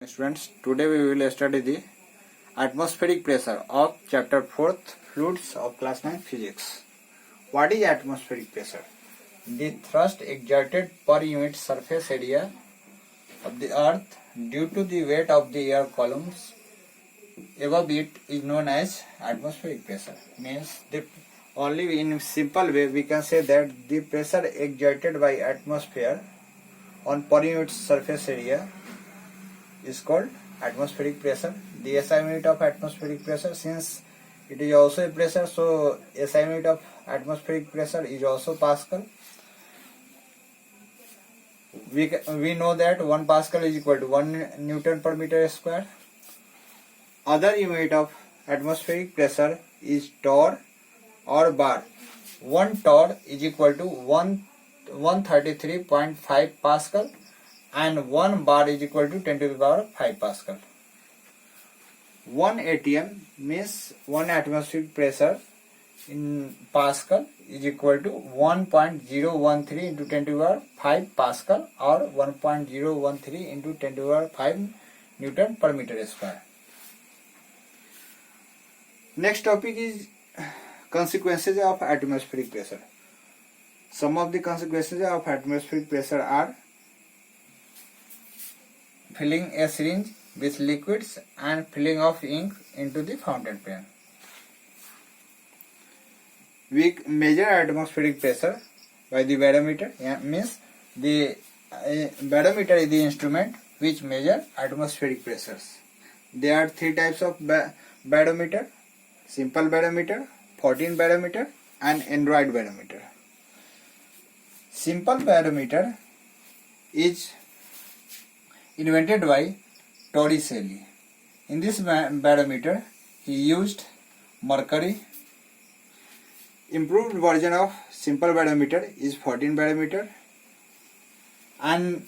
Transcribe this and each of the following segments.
Students, today we will study the atmospheric pressure of chapter 4th fluids of class 9 physics. What is atmospheric pressure? The thrust exerted per unit surface area of the earth due to the weight of the air columns above it is known as atmospheric pressure. Means only in simple way we can say that the pressure exerted by atmosphere on per unit surface area is called atmospheric pressure. The SI unit of atmospheric pressure, since it is also a pressure, so SI unit of atmospheric pressure is also Pascal. We know that 1 Pascal is equal to 1 Newton per meter square. Other unit of atmospheric pressure is torr or bar. 1 torr is equal to 133.5 Pascal and 1 bar is equal to 10 to the power 5 Pascal. 1 atm means 1 atmospheric pressure in Pascal is equal to 1.013 into 10 to the power 5 Pascal or 1.013 into 10 to the power 5 Newton per meter square. Next topic is consequences of atmospheric pressure. Some of the consequences of atmospheric pressure are filling a syringe with liquids and filling of ink into the fountain pen. We measure atmospheric pressure by the barometer. Means the barometer is the instrument which measure atmospheric pressures. There are 3 types of barometer: simple barometer, 14 barometer and Android barometer. Simple barometer is invented by Torricelli. In this barometer, he used mercury. Improved version of simple barometer is 14 barometer, and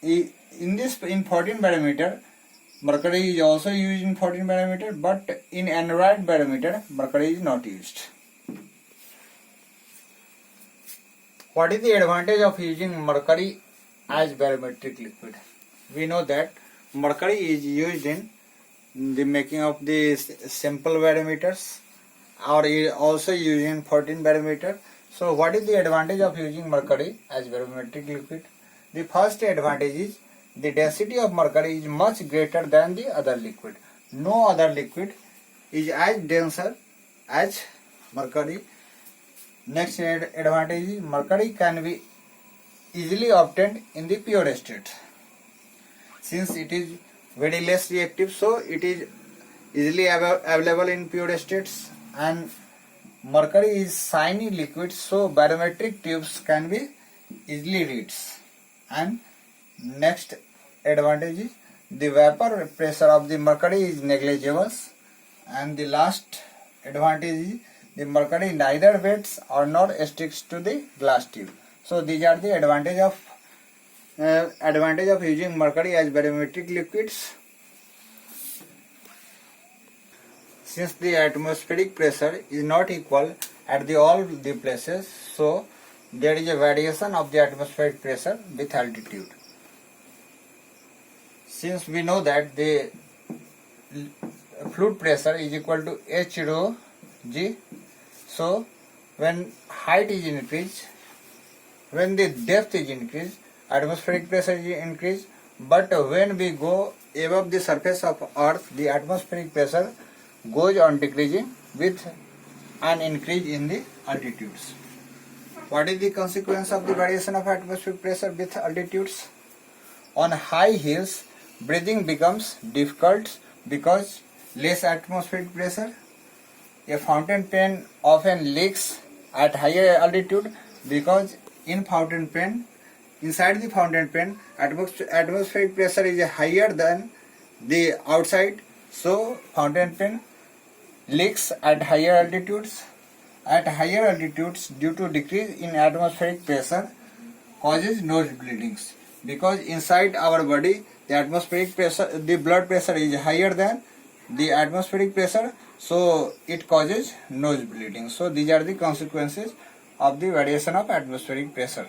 in 14 barometer, mercury is also used in 14 barometer, but in Android barometer, mercury is not used. What is the advantage of using mercury as barometric liquid? We know that mercury is used in the making of the simple barometers, or is also used in 14 barometer. So what is the advantage of using mercury as barometric liquid? The first advantage is the density of mercury is much greater than the other liquid. No other liquid is as denser as mercury. Next advantage is mercury can be easily obtained in the pure state. Since it is very less reactive, so it is easily available in pure states, and mercury is shiny liquid, so barometric tubes can be easily read. And next advantage is the vapor pressure of the mercury is negligible, and the last advantage is the mercury neither wets or nor sticks to the glass tube. So these are the advantage of using mercury as barometric liquids. Since the atmospheric pressure is not equal at all the places, so there is a variation of the atmospheric pressure with altitude. Since we know that the fluid pressure is equal to h rho g, so when height is increased, when the depth is increased, atmospheric pressure is increased, but when we go above the surface of earth, the atmospheric pressure goes on decreasing with an increase in the altitudes. What is the consequence of the variation of atmospheric pressure with altitudes? On high hills, breathing becomes difficult because less atmospheric pressure. A fountain pen often leaks at higher altitude because inside the fountain pen, atmospheric pressure is higher than the outside, so fountain pen leaks at higher altitudes. At higher altitudes, due to decrease in atmospheric pressure, causes nose bleedings, because inside our body the blood pressure is higher than the atmospheric pressure, so it causes nose bleeding. So these are the consequences of the variation of atmospheric pressure.